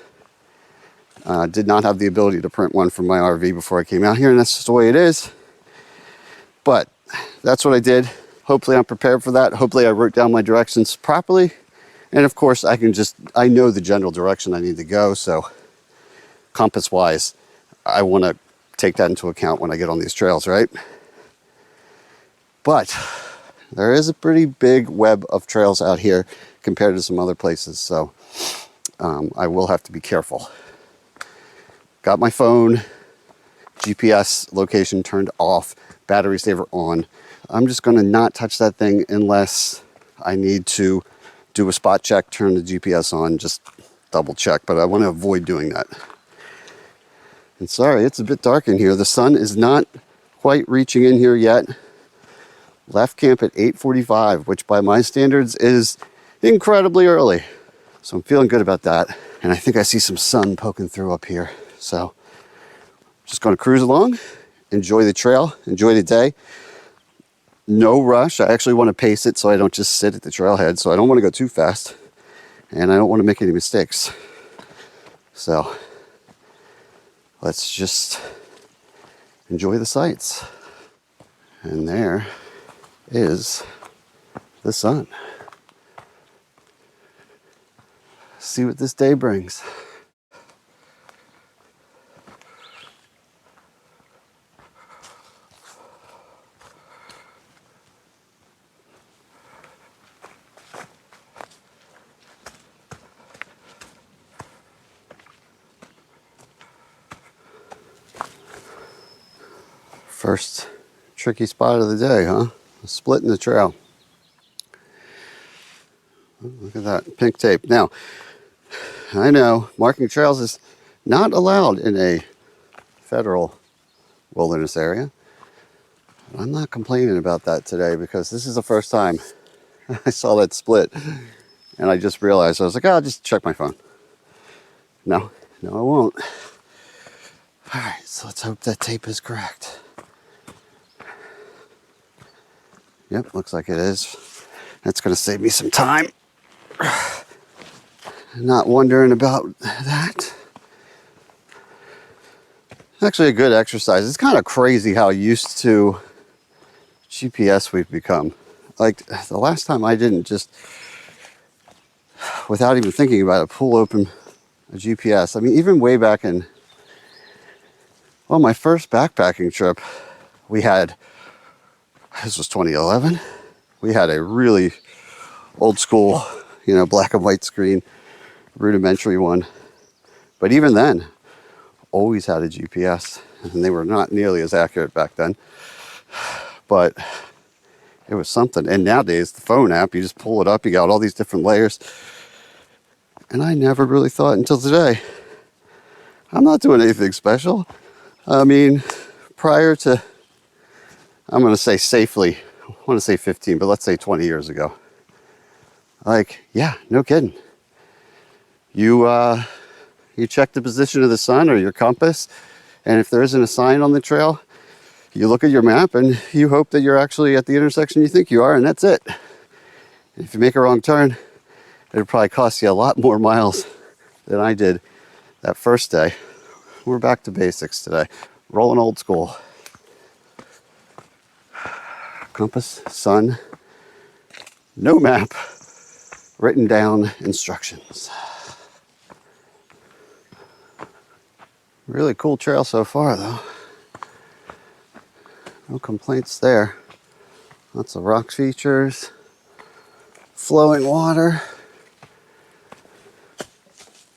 Did not have the ability to print one from my RV before I came out here, and that's just the way it is. But that's what I did. Hopefully I'm prepared for that. Hopefully I wrote down my directions properly. And of course I know the general direction I need to go. So compass wise, I want to take that into account when I get on these trails, right? But there is a pretty big web of trails out here compared to some other places. So I will have to be careful. Got my phone, GPS location turned off, battery saver on. I'm just going to not touch that thing unless I need to do a spot check, turn the GPS on, just double check, but I want to avoid doing that. And sorry, it's a bit dark in here. The sun is not quite reaching in here yet. Left camp at 8:45, which by my standards is incredibly early. So I'm feeling good about that. And I think I see some sun poking through up here. So just going to cruise along, enjoy the trail, enjoy the day. No rush. I actually want to pace it so I don't just sit at the trailhead. So I don't want to go too fast and I don't want to make any mistakes. So let's just enjoy the sights. And there is the sun. See what this day brings. First tricky spot of the day, huh? A split in the trail. Look at that pink tape. Now, I know marking trails is not allowed in a federal wilderness area. I'm not complaining about that today because this is the first time I saw that split and I just realized, I was like, oh, I'll just check my phone. No, I won't. All right, so let's hope that tape is correct. Yep, looks like it is. That's going to save me some time. Not wondering about that. Actually a good exercise. It's kind of crazy how used to GPS we've become. Like the last time I didn't just, without even thinking about it, pull open a GPS. I mean, even way back in, well, my first backpacking trip, we had, this was 2011. We had a really old school, black and white screen, rudimentary one. But even then, always had a GPS, and they were not nearly as accurate back then. But it was something. And nowadays, the phone app, you just pull it up, you got all these different layers. And I never really thought until today, I'm not doing anything special. I mean, prior to, I'm going to say safely, I want to say 15, but let's say 20 years ago. Like, yeah, no kidding. You check the position of the sun or your compass, and if there isn't a sign on the trail, you look at your map and you hope that you're actually at the intersection you think you are, and that's it. If you make a wrong turn, it'll probably cost you a lot more miles than I did that first day. We're back to basics today. Rolling old school. Compass, sun, no map, written down instructions. Really cool trail so far though. No complaints there. Lots of rock features, flowing water.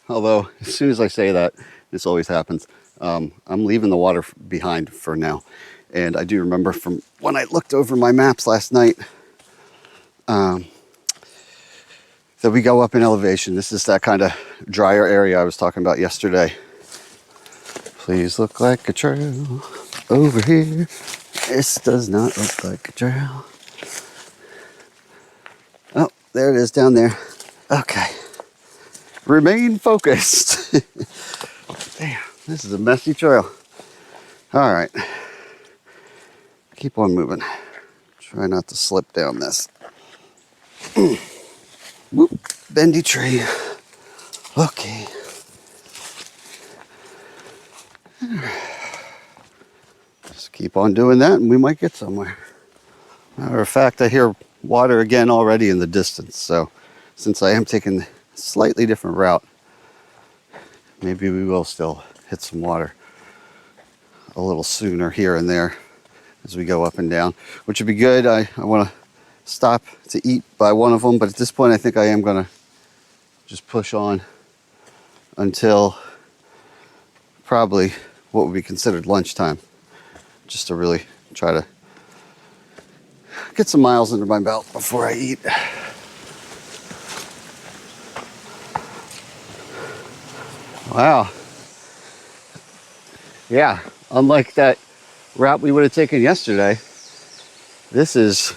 Although, as soon as I say that, this always happens. I'm leaving the water behind for now. And I do remember from when I looked over my maps last night that we go up in elevation. This is that kind of drier area I was talking about yesterday. Please look like a trail over here. This does not look like a trail. Oh, there it is down there. Okay. Remain focused. Damn, this is a messy trail. All right. Keep on moving. Try not to slip down this. Whoop, bendy tree. Okay. Just keep on doing that and we might get somewhere. Matter of fact, I hear water again already in the distance. So since I am taking a slightly different route, maybe we will still hit some water a little sooner here and there as we go up and down, which would be good. I want to stop to eat by one of them, but at this point I think I am going to just push on until probably what would be considered lunchtime, just to really try to get some miles under my belt before I eat. Wow. Yeah, unlike that route we would have taken yesterday, this is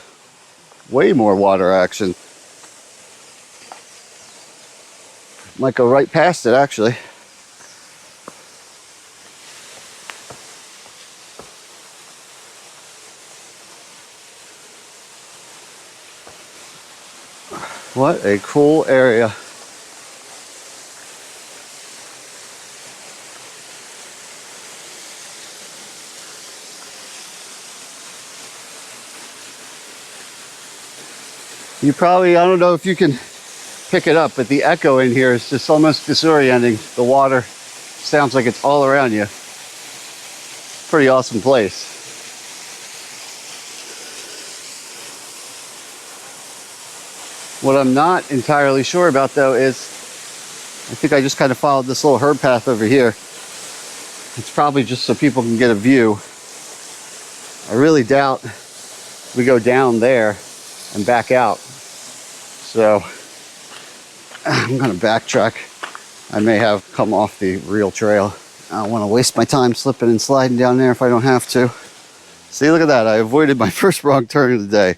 way more water action. Might go right past it, actually. What a cool area. You probably, I don't know if you can pick it up, but the echo in here is just almost disorienting. The water sounds like it's all around you. Pretty awesome place. What I'm not entirely sure about though is, I think I just kind of followed this little herb path over here. It's probably just so people can get a view. I really doubt we go down there and back out. So I'm gonna backtrack. I may have come off the real trail. I don't want to waste my time slipping and sliding down there if I don't have to. See, look at that. I avoided my first wrong turn of the day.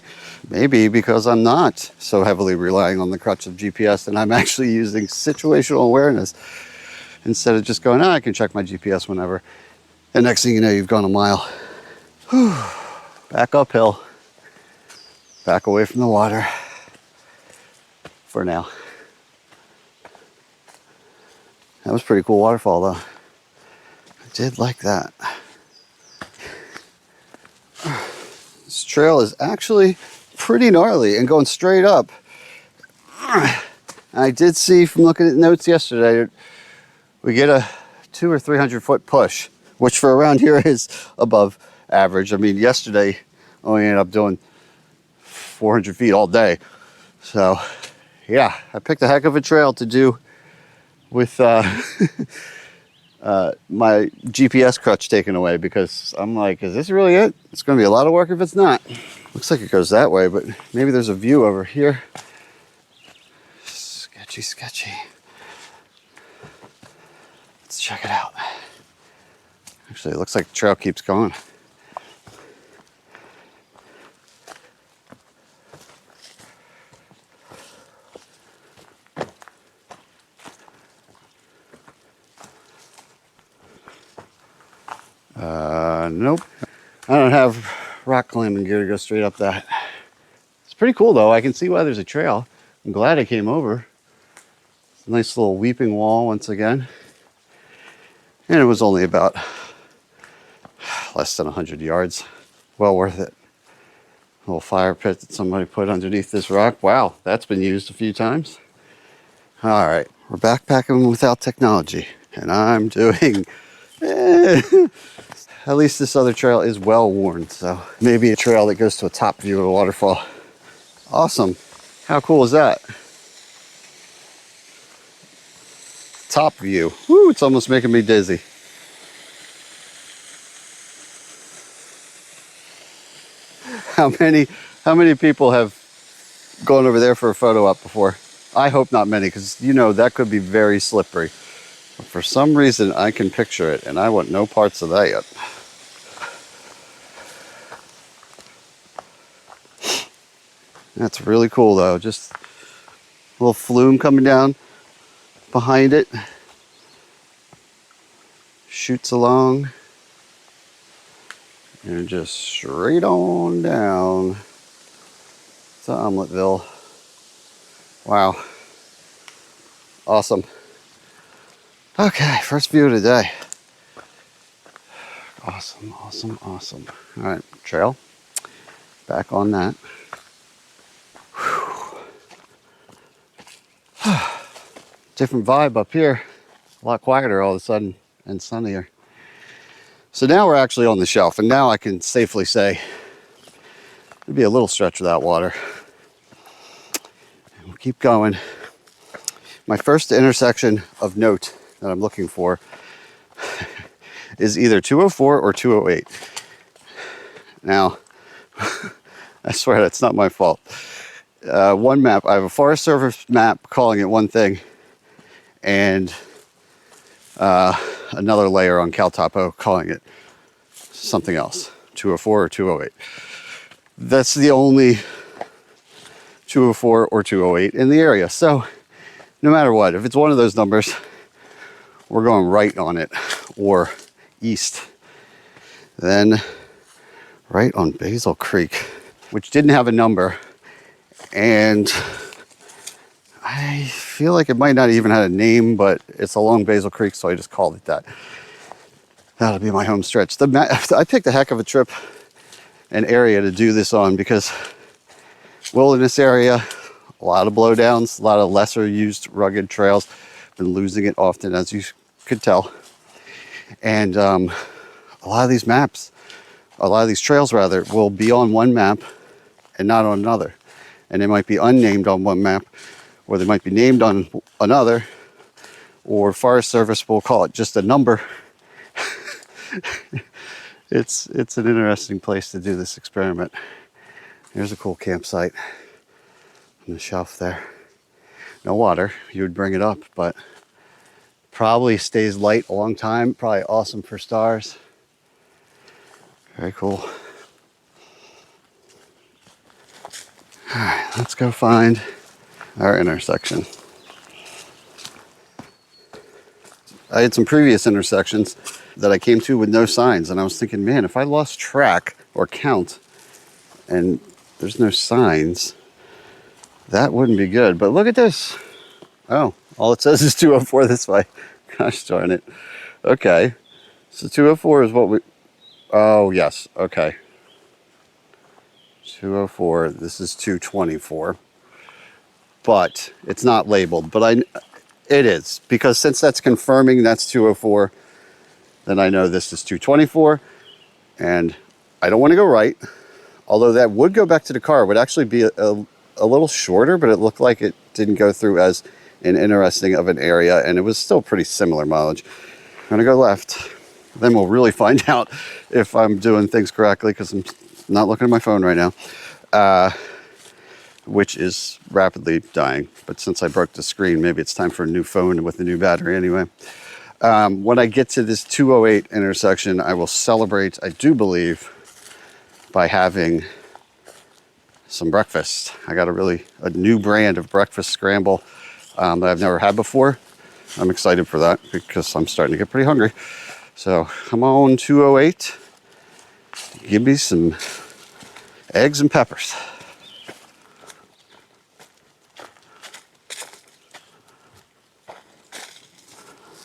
Maybe because I'm not so heavily relying on the crutch of GPS and I'm actually using situational awareness instead of just going, I can check my GPS whenever. And next thing you know, you've gone a mile. Whew. Back uphill. Back away from the water. For now. That was a pretty cool waterfall though. I did like that. This trail is actually pretty gnarly and going straight up. I did see from looking at notes yesterday, we get a 200 or 300 foot push, which for around here is above average. I mean, yesterday only ended up doing 400 feet all day. So yeah, I picked a heck of a trail to do with my GPS crutch taken away, because I'm like, is this really it? It's going to be a lot of work if it's not. Looks like it goes that way, but maybe there's a view over here. Sketchy, sketchy. Let's check it out. Actually, it looks like the trail keeps going. Nope. I don't have rock climbing gear to go straight up that. It's pretty cool though. I can see why there's a trail. I'm glad I came over. It's a nice little weeping wall once again. And it was only about less than 100 yards. Well worth it. A little fire pit that somebody put underneath this rock. Wow, that's been used a few times. All right, we're backpacking without technology. And I'm doing... At least this other trail is well worn, so maybe a trail that goes to a top view of a waterfall. Awesome. How cool is that? Top view. Woo, it's almost making me dizzy. How many people have gone over there for a photo op before? I hope not many, because you know that could be very slippery. But for some reason, I can picture it, and I want no parts of that yet. That's really cool, though. Just a little flume coming down behind it. Shoots along. And just straight on down to Omeleteville. Wow. Awesome. Okay, first view of the day. Awesome, awesome, awesome. All right, trail. Back on that. Different vibe up here. A lot quieter all of a sudden and sunnier. So now we're actually on the shelf, and now I can safely say it'd be a little stretch without water. And we'll keep going. My first intersection of note that I'm looking for is either 204 or 208. Now, I swear that's not my fault. One map, I have a Forest Service map calling it one thing, and another layer on CalTopo calling it something else, 204 or 208. That's the only 204 or 208 in the area. So no matter what, if it's one of those numbers, we're going right on it, or east. Then right on Basil Creek, which didn't have a number, and I feel like it might not even have a name, but it's along Basil Creek, so I just called it that. That'll be my home stretch. I picked a heck of a trip and area to do this on, because wilderness area, a lot of blowdowns, a lot of lesser used rugged trails. Been losing it often, as you could tell. And a lot of these maps, a lot of these trails rather, will be on one map and not on another. And they might be unnamed on one map, or they might be named on another, or Forest Service will call it just a number. It's an interesting place to do this experiment. Here's a cool campsite on the shelf there. No water, you would bring it up, but probably stays light a long time. Probably awesome for stars. Very cool. All right, let's go find our intersection. I had some previous intersections that I came to with no signs, and I was thinking, man, if I lost track or count and there's no signs, that wouldn't be good. But look at this. Oh, all it says is 204 this way. Gosh darn it. Okay. So 204 is what we... Oh, yes. Okay. 204. This is 224. But it's not labeled. But it is. Because since that's confirming that's 204, then I know this is 224. And I don't want to go right. Although that would go back to the car. It would actually be a little shorter, but it looked like it didn't go through as an interesting of an area, and it was still pretty similar mileage. I'm gonna go left. Then we'll really find out if I'm doing things correctly, because I'm not looking at my phone right now, which is rapidly dying. But since I broke the screen, maybe it's time for a new phone with a new battery anyway. When I get to this 208 intersection, I will celebrate, I do believe, by having some breakfast. I got a new brand of breakfast scramble that I've never had before. I'm excited for that because I'm starting to get pretty hungry. So come on, 208. Give me some eggs and peppers.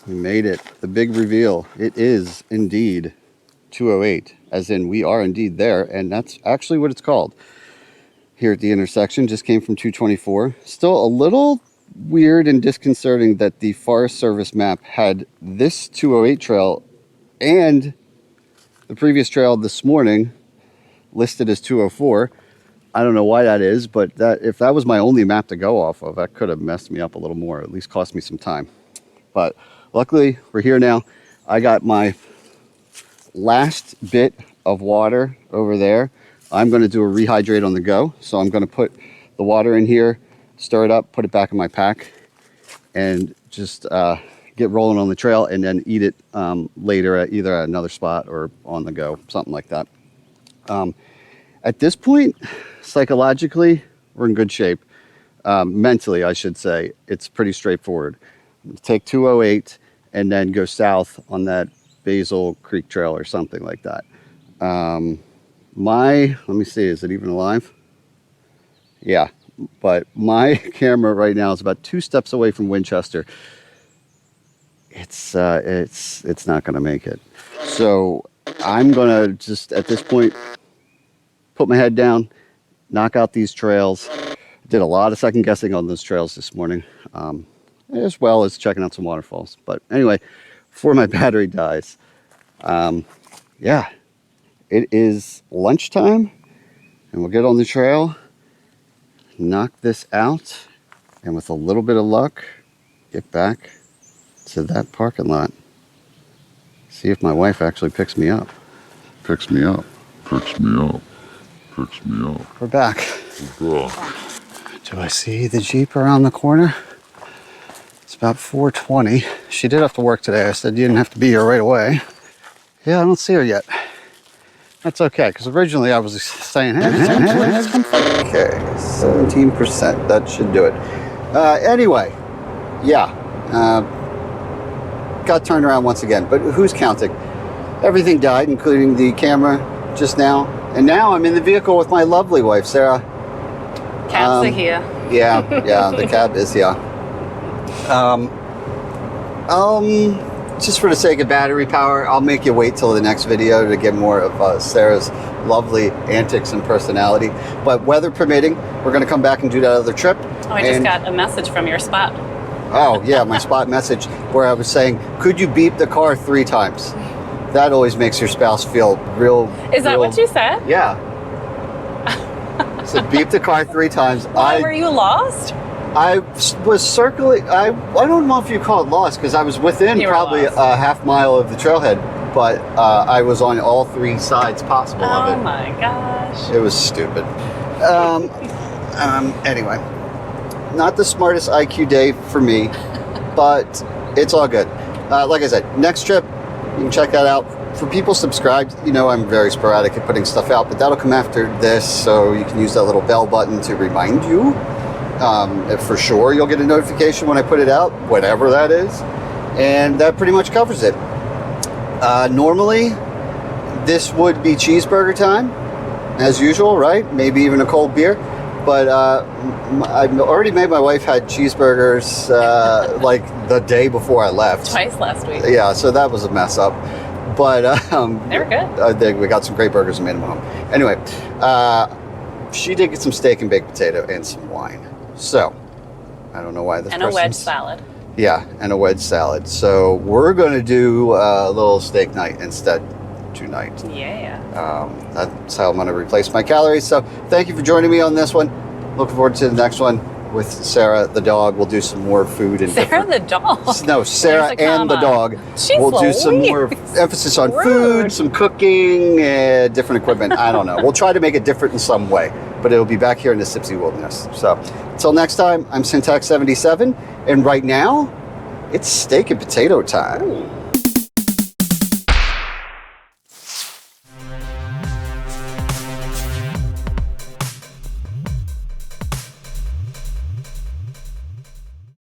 We made it. The big reveal. It is indeed 208, as in we are indeed there, and that's actually what it's called. Here at the intersection, just came from 224. Still a little weird and disconcerting that the Forest Service map had this 208 trail and the previous trail this morning listed as 204. I don't know why that is, but if that was my only map to go off of, that could have messed me up a little more, at least cost me some time. But luckily, we're here now. I got my last bit of water over there. I'm going to do a rehydrate on the go. So I'm going to put the water in here, stir it up, put it back in my pack, and just get rolling on the trail, and then eat it later at either at another spot or on the go, something like that. At this point, psychologically, we're in good shape. Mentally, I should say, it's pretty straightforward. Take 208 and then go south on that Basil Creek Trail or something like that. Let me see, is it even alive? Yeah, but my camera right now is about 2 steps away from Winchester. It's not going to make it. So I'm going to just, at this point, put my head down, knock out these trails. Did a lot of second guessing on those trails this morning, as well as checking out some waterfalls. But anyway, before my battery dies, yeah, it is lunchtime, and we'll get on the trail, knock this out, and with a little bit of luck, get back to that parking lot. See if my wife actually picks me up. Picks me up. Picks me up. Picks me up. We're back. Bruh. Do I see the Jeep around the corner? It's about 4:20. She did have to work today. I said you didn't have to be here right away. Yeah, I don't see her yet. That's okay, because originally I was saying, hey, okay, 17%. That should do it. Anyway, yeah. Got turned around once again, but who's counting? Everything died, including the camera just now. And now I'm in the vehicle with my lovely wife, Sarah. Cabs are here. Yeah, the cab is here. Just for the sake of battery power, I'll make you wait till the next video to get more of Sarah's lovely antics and personality. But weather permitting, we're going to come back and do that other trip. Oh, I just got a message from your spot. Oh, yeah, my spot message where I was saying, could you beep the car 3 times? That always makes your spouse feel real. Is that what you said? Yeah. So beep the car 3 times. Why were you lost? I was circling. I don't know if you call it lost, because I was within probably a half mile of the trailhead, but I was on all 3 sides possible of it. Oh my gosh. It was stupid. Anyway, not the smartest IQ day for me, but it's all good. Like I said, next trip, you can check that out. For people subscribed, you know I'm very sporadic at putting stuff out, but that'll come after this, so you can use that little bell button to remind you. For sure, you'll get a notification when I put it out, whatever that is, and that pretty much covers it. Normally, this would be cheeseburger time, as usual, right? Maybe even a cold beer, but I've already made my wife had cheeseburgers like the day before I left. Twice last week. Yeah, so that was a mess up. But they were good. We got some great burgers and made them home. Anyway, she did get some steak and baked potato and some wine. So, I don't know why this. And a wedge salad. Yeah, and a wedge salad. So we're going to do a little steak night instead tonight. Yeah. That's how I'm going to replace my calories. So thank you for joining me on this one. Looking forward to the next one with Sarah the dog. We'll do some more food and Sarah the dog. No, Sarah and the dog. We'll do some more emphasis on food, some cooking, different equipment. I don't know. We'll try to make it different in some way, but it'll be back here in the Sipsey Wilderness. So until next time, I'm Syntax77, and right now it's steak and potato time. Ooh.